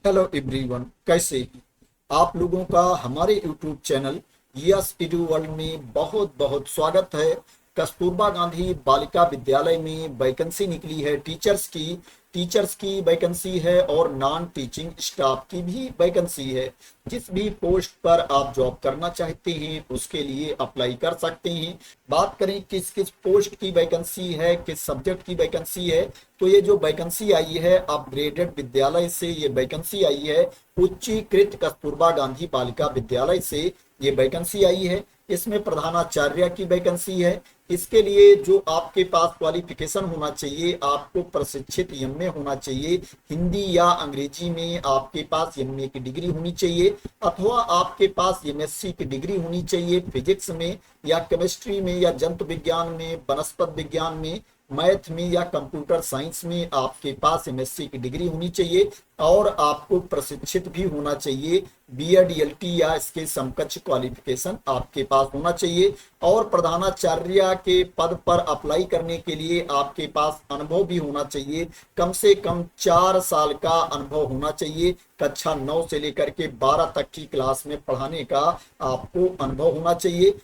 Hello everyone, कैसे हैं आप लोगों का हमारे YouTube channel yes edu world में बहुत बहुत स्वागत है। कस्तूरबा गांधी बालिका विद्यालय में वैकेंसी निकली है टीचर्स की वैकेंसी है और नॉन टीचिंग स्टाफ की भी वैकेंसी है। जिस भी पोस्ट पर आप जॉब करना चाहते हैं उसके लिए अप्लाई कर सकते हैं। बात करें किस किस पोस्ट की वैकेंसी है, किस सब्जेक्ट की वैकेंसी है, तो ये जो वैकेंसी आई है अपग्रेडेड विद्यालय से ये वैकेंसी आई है। उच्चीकृत कस्तूरबा गांधी बालिका विद्यालय से ये वैकेंसी आई है। इसमें प्रधानाचार्य की वैकेंसी है। इसके लिए जो आपके पास क्वालिफिकेशन होना चाहिए, आपको प्रशिक्षित एमए होना चाहिए। हिंदी या अंग्रेजी में आपके पास एमए की डिग्री होनी चाहिए, अथवा आपके पास एमएससी की डिग्री होनी चाहिए फिजिक्स में या केमिस्ट्री में या जंतु विज्ञान में, वनस्पत विज्ञान में, मैथ में या कंप्यूटर साइंस में आपके पास एमएससी की डिग्री होनी चाहिए। और आपको प्रशिक्षित भी होना चाहिए। बीएड एलटी या इसके समकक्ष क्वालिफिकेशन आपके पास होना चाहिए। और प्रधानाचार्य के पद पर अप्लाई करने के लिए आपके पास अनुभव भी होना चाहिए। कम से कम 4 साल का अनुभव होना चाहिए। कक्षा 9 से लेकर के 12 तक की क्लास में पढ़ाने का आपको अनुभव होना चाहिए।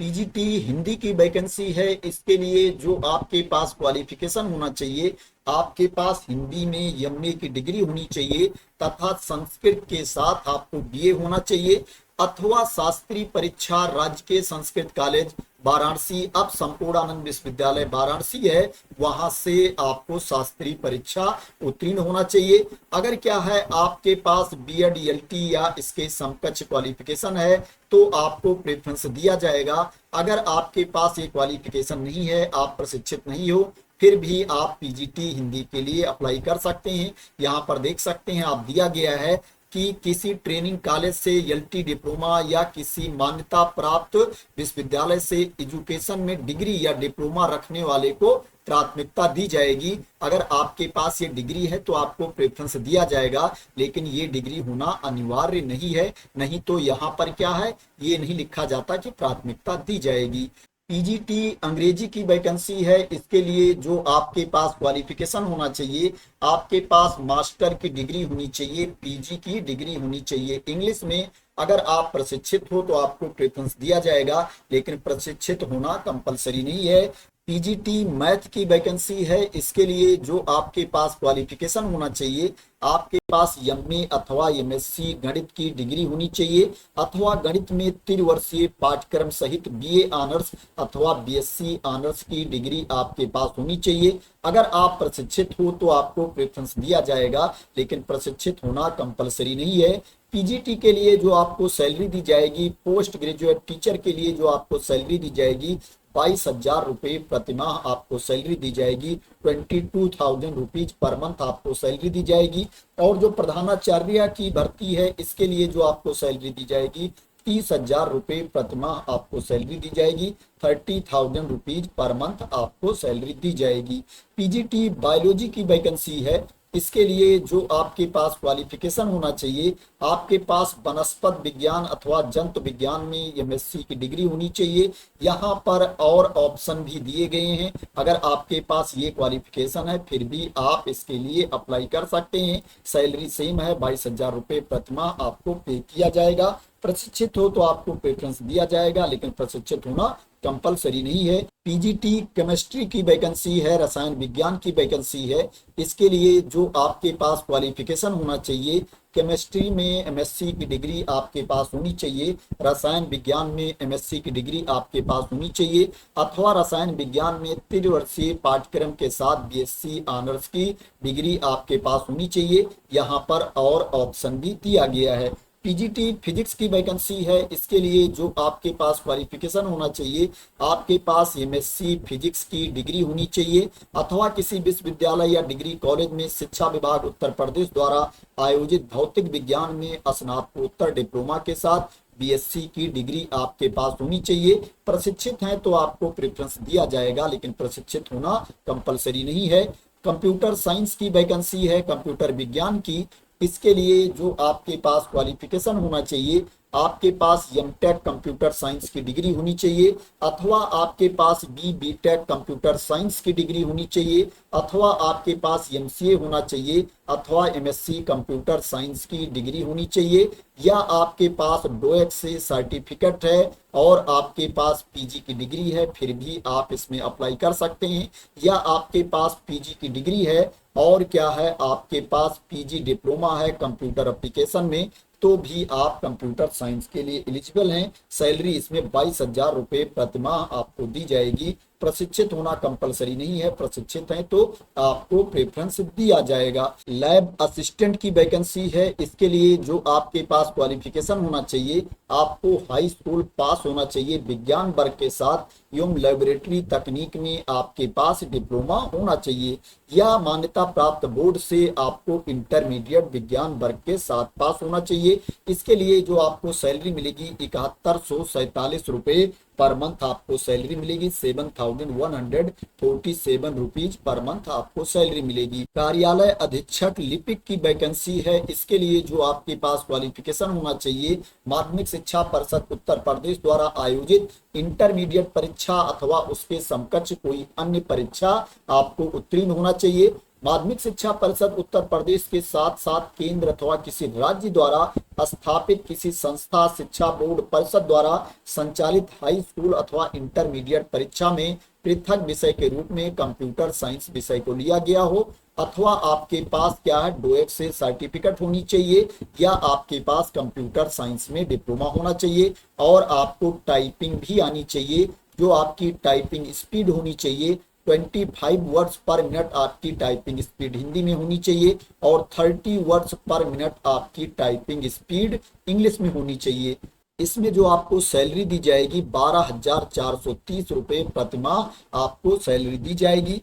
पीजीटी हिंदी की वैकेंसी है। इसके लिए जो आपके पास क्वालिफिकेशन होना चाहिए, आपके पास हिंदी में एमए की डिग्री होनी चाहिए तथा संस्कृत के साथ आपको बीए होना चाहिए, अथवा शास्त्री परीक्षा राज्य के संस्कृत कॉलेज वाराणसी, अब संपूर्णानंद विश्वविद्यालय वाराणसी है, वहां से आपको शास्त्री परीक्षा उत्तीर्ण होना चाहिए। अगर क्या है आपके पास बीएड एलटी या इसके समकक्ष क्वालिफिकेशन है तो आपको प्रेफरेंस दिया जाएगा। अगर आपके पास ये क्वालिफिकेशन नहीं है, आप प्रशिक्षित नहीं हो, फिर भी आप पीजीटी हिंदी के लिए अप्लाई कर सकते हैं। यहाँ पर देख सकते हैं आप दिया गया है कि किसी ट्रेनिंग कॉलेज से एलटी डिप्लोमा या किसी मान्यता प्राप्त विश्वविद्यालय से एजुकेशन में डिग्री या डिप्लोमा रखने वाले को प्राथमिकता दी जाएगी। अगर आपके पास ये डिग्री है तो आपको प्रेफरेंस दिया जाएगा, लेकिन ये डिग्री होना अनिवार्य नहीं है। नहीं तो यहाँ पर क्या है, ये नहीं लिखा जाता कि प्राथमिकता दी जाएगी। पीजीटी अंग्रेजी की वैकेंसी है। इसके लिए जो आपके पास क्वालिफिकेशन होना चाहिए, आपके पास मास्टर की डिग्री होनी चाहिए, पीजी की डिग्री होनी चाहिए इंग्लिश में। अगर आप प्रशिक्षित हो तो आपको प्रेफरेंस दिया जाएगा, लेकिन प्रशिक्षित होना कंपलसरी नहीं है। पीजीटी मैथ की वैकेंसी है। इसके लिए जो आपके पास क्वालिफिकेशन होना चाहिए, आपके पास एमए अथवा एमएससी गणित की डिग्री होनी चाहिए, अथवा गणित में त्रिवर्षीय पाठ्यक्रम सहित बीए ऑनर्स अथवा बीएससी ऑनर्स की डिग्री आपके पास होनी चाहिए। अगर आप प्रशिक्षित हो तो आपको प्रेफरेंस दिया जाएगा, लेकिन प्रशिक्षित होना कंपलसरी नहीं है। पीजीटी के लिए जो आपको सैलरी दी जाएगी, पोस्ट ग्रेजुएट टीचर के लिए जो आपको सैलरी दी जाएगी, 22,000 रुपये प्रतिमाह आपको सैलरी दी जाएगी। 22,000 रुपीज पर मंथ आपको सैलरी दी जाएगी। और जो प्रधानाचार्य की भर्ती है, इसके लिए जो आपको सैलरी दी जाएगी, 30,000 रुपये प्रतिमाह आपको सैलरी दी जाएगी। 30,000 रुपीज पर मंथ आपको सैलरी दी जाएगी। पीजीटी बायोलॉजी की वैकेंसी है। इसके लिए जो आपके पास क्वालिफिकेशन होना चाहिए, आपके पास वनस्पत विज्ञान अथवा जंतु विज्ञान में एमएससी की डिग्री होनी चाहिए। यहाँ पर और ऑप्शन भी दिए गए हैं। अगर आपके पास ये क्वालिफिकेशन है फिर भी आप इसके लिए अप्लाई कर सकते हैं। सैलरी सेम है, 22,000 रुपये प्रतिमाह आपको पे किया जाएगा। प्रशिक्षित हो तो आपको प्रेफरेंस दिया जाएगा, लेकिन प्रशिक्षित होना कंपलसरी नहीं है। पीजीटी केमिस्ट्री की वैकेंसी है, रसायन विज्ञान की वैकेंसी है। इसके लिए जो आपके पास क्वालिफिकेशन होना चाहिए, केमिस्ट्री में एमएससी की डिग्री आपके पास होनी चाहिए, रसायन विज्ञान में एमएससी की डिग्री आपके पास होनी चाहिए, अथवा रसायन विज्ञान में त्रिवर्षीय पाठ्यक्रम के साथ बीएससी ऑनर्स की डिग्री आपके पास होनी चाहिए। यहाँ पर और ऑप्शन भी दिया गया है। पीजीटी फिजिक्स की वैकेंसी है। इसके लिए जो आपके पास क्वालिफिकेशन होना चाहिए, आपके पास एमएससी फिजिक्स की डिग्री होनी चाहिए, अथवा किसी विश्वविद्यालय या डिग्री कॉलेज में शिक्षा विभाग उत्तर प्रदेश द्वारा आयोजित भौतिक विज्ञान में स्नातकोत्तर डिप्लोमा के साथ बीएससी की डिग्री आपके पास होनी चाहिए। प्रशिक्षित हैं तो आपको प्रेफरेंस दिया जाएगा, लेकिन प्रशिक्षित होना कंपलसरी नहीं है। कंप्यूटर साइंस की वैकेंसी है, कंप्यूटर विज्ञान की। इसके लिए जो आपके पास क्वालिफिकेशन होना चाहिए, आपके पास एमटेक कंप्यूटर साइंस की डिग्री होनी चाहिए, अथवा आपके पास बीटेक कंप्यूटर साइंस की डिग्री होनी चाहिए, अथवा आपके पास एमसीए होना चाहिए, अथवा एमएससी कंप्यूटर साइंस की डिग्री होनी चाहिए, या आपके पास डोएक से सर्टिफिकेट है और आपके पास पीजी की डिग्री है, फिर भी आप इसमें अप्लाई कर सकते हैं। या आपके पास पीजी की डिग्री है और क्या है, आपके पास पीजी डिप्लोमा है कंप्यूटर एप्लीकेशन में, तो भी आप कंप्यूटर साइंस के लिए एलिजिबल हैं। सैलरी इसमें 22,000 रुपये प्रतिमाह आपको दी जाएगी। प्रशिक्षित होना कंपलसरी नहीं है, प्रशिक्षित हैं तो आपको प्रेफरेंस दिया जाएगा। लैब असिस्टेंट की वैकेंसी है, इसके लिए जो आपके पास क्वालिफिकेशन होना चाहिए, आपको हाई स्कूल पास होना चाहिए विज्ञान वर्ग के साथ एवं लेबोरेटरी तकनीक में आपके पास डिप्लोमा होना चाहिए, या मान्यता प्राप्त बोर्ड से आपको इंटरमीडिएट विज्ञान वर्ग के साथ पास होना चाहिए। इसके लिए जो आपको सैलरी मिलेगी 7147 रुपये पर मंथ आपको सैलरी मिलेगी। 7147 रुपीज पर मंथ आपको सैलरी मिलेगी। कार्यालय अधीक्षक लिपिक की वैकेंसी है, इसके लिए जो आपके पास क्वालिफिकेशन होना चाहिए, माध्यमिक शिक्षा परिषद उत्तर प्रदेश द्वारा आयोजित इंटरमीडिएट परीक्षा अथवा उसके समकक्ष कोई अन्य परीक्षा आपको उत्तीर्ण होना चाहिए। माध्यमिक शिक्षा परिषद उत्तर प्रदेश के साथ साथ केंद्र अथवा किसी राज्य द्वारा स्थापित किसी संस्था, शिक्षा बोर्ड परिषद द्वारा संचालित हाई स्कूल अथवा इंटरमीडिएट परीक्षा में पृथक विषय के रूप में कंप्यूटर साइंस विषय को लिया गया हो, अथवा आपके पास क्या है, डोएक से सर्टिफिकेट होनी चाहिए, या आपके पास कंप्यूटर साइंस में डिप्लोमा होना चाहिए, और आपको टाइपिंग भी आनी चाहिए। जो आपकी टाइपिंग स्पीड होनी चाहिए 25 वर्ड्स पर मिनट आपकी टाइपिंग स्पीड हिंदी में होनी चाहिए, और 30 वर्ड्स पर मिनट आपकी टाइपिंग स्पीड इंग्लिश में होनी चाहिए। इसमें जो आपको सैलरी दी जाएगी 12,430 रुपये प्रतिमाह आपको सैलरी दी जाएगी।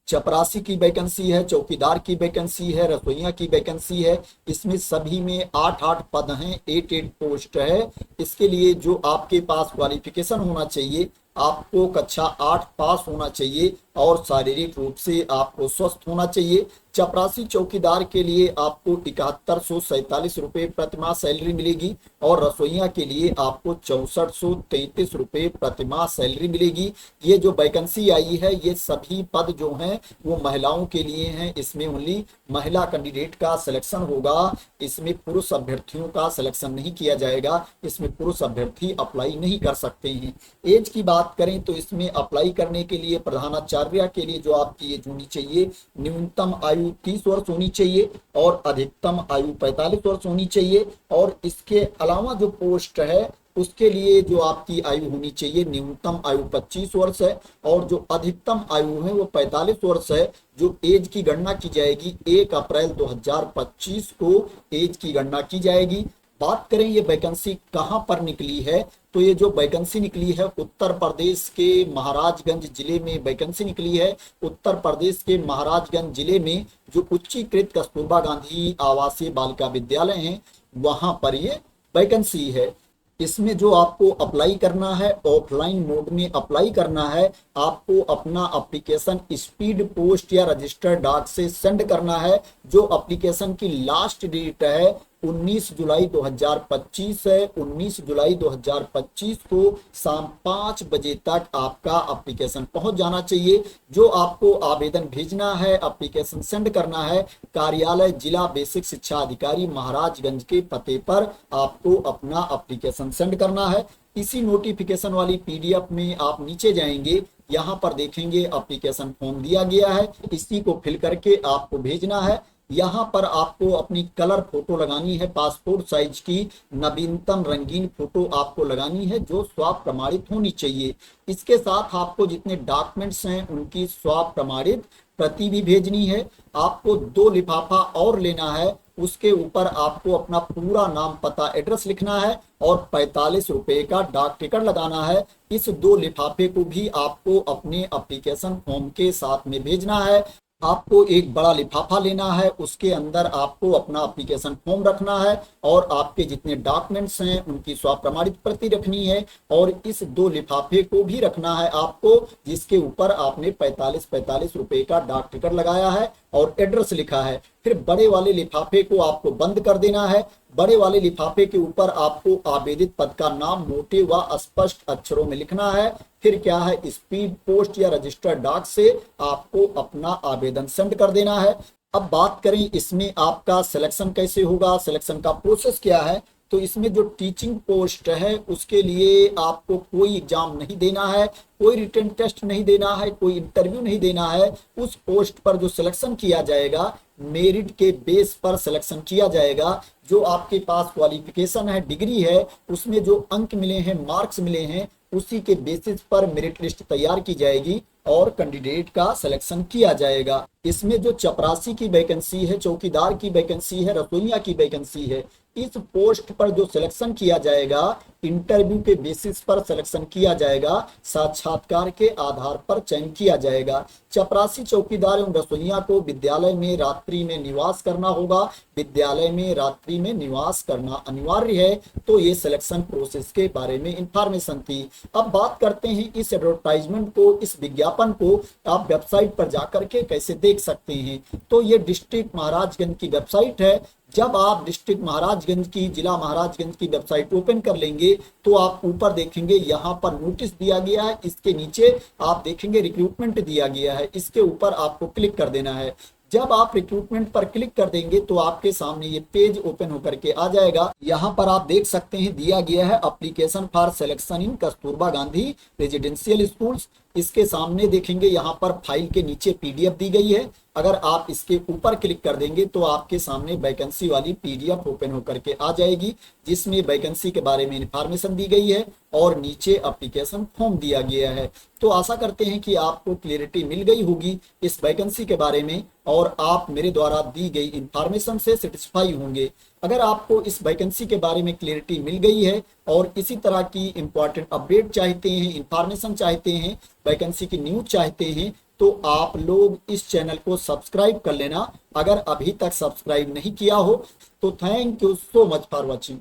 चपरासी की वैकेंसी है, चौकीदार की वैकेंसी है, रसोइया की वैकेंसी है। इसमें सभी में 8-8 पद हैं, 8-8 पोस्ट है। इसके लिए जो आपके पास क्वालिफिकेशन होना चाहिए, आपको कक्षा 8 पास होना चाहिए और शारीरिक रूप से आपको स्वस्थ होना चाहिए। चपरासी चौकीदार के लिए आपको 7147 रुपये प्रतिमाह सैलरी मिलेगी, और रसोइया के लिए आपको 6433 रुपये प्रतिमाह सैलरी मिलेगी। ये जो वैकेंसी आई है, ये सभी पद जो हैं वो महिलाओं के लिए हैं। इसमें ओनली महिला कैंडिडेट का सिलेक्शन होगा, इसमें पुरुष अभ्यर्थियों का सिलेक्शन नहीं किया जाएगा। इसमें पुरुष अभ्यर्थी अप्लाई नहीं कर सकते हैं। एज की बात करें तो इसमें अप्लाई करने के लिए प्रधानाचार्य के लिए जो आपकी एज होनी चाहिए, न्यूनतम आयु 30 वर्ष होनी चाहिए और अधिकतम आयु 45 वर्ष होनी चाहिए। और इसके अलावा जो पोस्ट है उसके लिए जो आपकी आयु होनी चाहिए, न्यूनतम आयु 25 वर्ष है और जो अधिकतम आयु है वो 45 वर्ष है। जो एज की गणना की जाएगी 1 अप्रैल 2025 को एज की गणना की जाएगी। बात करें ये वैकेंसी कहां पर निकली है, तो ये जो वैकेंसी निकली है उत्तर प्रदेश के महाराजगंज जिले में वैकेंसी निकली है। उत्तर प्रदेश के महाराजगंज जिले में जो उच्चीकृत कस्तूरबा गांधी आवासीय बालिका विद्यालय हैं, वहां पर ये वैकेंसी है। इसमें जो आपको अप्लाई करना है, ऑफलाइन मोड में अप्लाई करना है। आपको अपना एप्लीकेशन स्पीड पोस्ट या रजिस्टर्ड डाक से सेंड करना है। जो एप्लीकेशन की लास्ट डेट है 19 जुलाई 2025 है। 19 जुलाई 2025 को शाम 5 बजे तक आपका एप्लीकेशन पहुंच जाना चाहिए। जो आपको आवेदन भेजना है, एप्लीकेशन सेंड करना है, कार्यालय जिला बेसिक शिक्षा अधिकारी महाराजगंज के पते पर आपको अपना एप्लीकेशन सेंड करना है। इसी नोटिफिकेशन वाली पीडीएफ में आप नीचे जाएंगे, यहाँ पर देखेंगे एप्लीकेशन फॉर्म दिया गया है, इसी को फिल करके आपको भेजना है। यहाँ पर आपको अपनी कलर फोटो लगानी है, पासपोर्ट साइज की नवीनतम रंगीन फोटो आपको लगानी है जो स्वाप प्रमाणित होनी चाहिए। इसके साथ आपको जितने डॉक्यूमेंट्स हैं उनकी स्वाप प्रमाणित प्रति भी भेजनी है। आपको 2 लिफाफा और लेना है, उसके ऊपर आपको अपना पूरा नाम, पता, एड्रेस लिखना है और 45 रुपए का डाक टिकट लगाना है। इस 2 लिफाफे को भी आपको अपने एप्लीकेशन फॉर्म के साथ में भेजना है। आपको एक बड़ा लिफाफा लेना है, उसके अंदर आपको अपना एप्लीकेशन फॉर्म रखना है और आपके जितने डॉक्यूमेंट्स हैं उनकी स्वप्रमाणित प्रति रखनी है। और इस 2 लिफाफे को भी रखना है आपको, जिसके ऊपर आपने 45 रुपए का डाक टिकट लगाया है और एड्रेस लिखा है। फिर बड़े वाले लिफाफे को आपको बंद कर देना है। बड़े वाले लिफाफे के ऊपर आपको आवेदित पद का नाम मोटे व स्पष्ट अक्षरों में लिखना है। फिर क्या है, स्पीड पोस्ट या रजिस्टर्ड डाक से आपको अपना आवेदन सेंड कर देना है। अब बात करें इसमें आपका सिलेक्शन कैसे होगा, सिलेक्शन का प्रोसेस क्या है। तो इसमें जो टीचिंग पोस्ट है उसके लिए आपको कोई एग्जाम नहीं देना है, कोई रिटन टेस्ट नहीं देना है, कोई इंटरव्यू नहीं देना है। उस पोस्ट पर जो सिलेक्शन किया जाएगा मेरिट के बेस पर सिलेक्शन किया जाएगा। जो आपके पास क्वालिफिकेशन है, डिग्री है, उसमें जो अंक मिले हैं, मार्क्स मिले हैं, उसी के बेसिस पर मेरिट लिस्ट तैयार की जाएगी और कैंडिडेट का सिलेक्शन किया जाएगा। इसमें जो चपरासी की वैकेंसी है, चौकीदार की वैकेंसी है, रसोइया की वैकेंसी है, इस पोस्ट पर जो सिलेक्शन किया जाएगा इंटरव्यू के बेसिस पर सिलेक्शन किया जाएगा, साक्षात्कार के आधार पर चयन किया जाएगा। चपरासी, चौकीदार एवं रसोइया को विद्यालय में रात्रि में निवास करना होगा, विद्यालय में रात्रि में निवास करना अनिवार्य है। तो ये सिलेक्शन प्रोसेस के बारे में इंफॉर्मेशन थी। अब बात करते हैं इस एडवर्टाइजमेंट को, इस विज्ञापन को आप वेबसाइट पर जाकर के कैसे देख सकते हैं। तो ये डिस्ट्रिक्ट महाराजगंज की वेबसाइट है। जब आप डिस्ट्रिक्ट महाराजगंज की, जिला महाराजगंज की वेबसाइट ओपन कर लेंगे तो आप ऊपर देखेंगे यहाँ पर नोटिस दिया गया है, इसके नीचे आप देखेंगे रिक्रूटमेंट दिया गया है, इसके ऊपर आपको क्लिक कर देना है। जब आप रिक्रूटमेंट पर क्लिक कर देंगे तो आपके सामने ये पेज ओपन होकर के आ जाएगा। यहाँ पर आप देख सकते हैं दिया गया है application for selection in Kasturba Gandhi residential schools. इसके सामने देखेंगे यहाँ पर फाइल के नीचे पीडीएफ दी गई है। अगर आप इसके ऊपर क्लिक कर देंगे तो आपके सामने वैकेंसी वाली पीडीएफ ओपन होकर के आ जाएगी, जिसमें वैकेंसी के बारे में इंफॉर्मेशन दी गई है और नीचे एप्लीकेशन फॉर्म दिया गया है। तो आशा करते हैं कि आपको क्लियरिटी मिल गई होगी इस वैकेंसी के बारे में और आप मेरे द्वारा दी गई इंफॉर्मेशन से सेटिस्फाई होंगे। अगर आपको इस वैकेंसी के बारे में क्लियरिटी मिल गई है और इसी तरह की इंपॉर्टेंट अपडेट चाहते हैं, इंफॉर्मेशन चाहते हैं, वैकेंसी की न्यूज चाहते हैं, तो आप लोग इस चैनल को सब्सक्राइब कर लेना। अगर अभी तक सब्सक्राइब नहीं किया हो तो thank you so much for watching.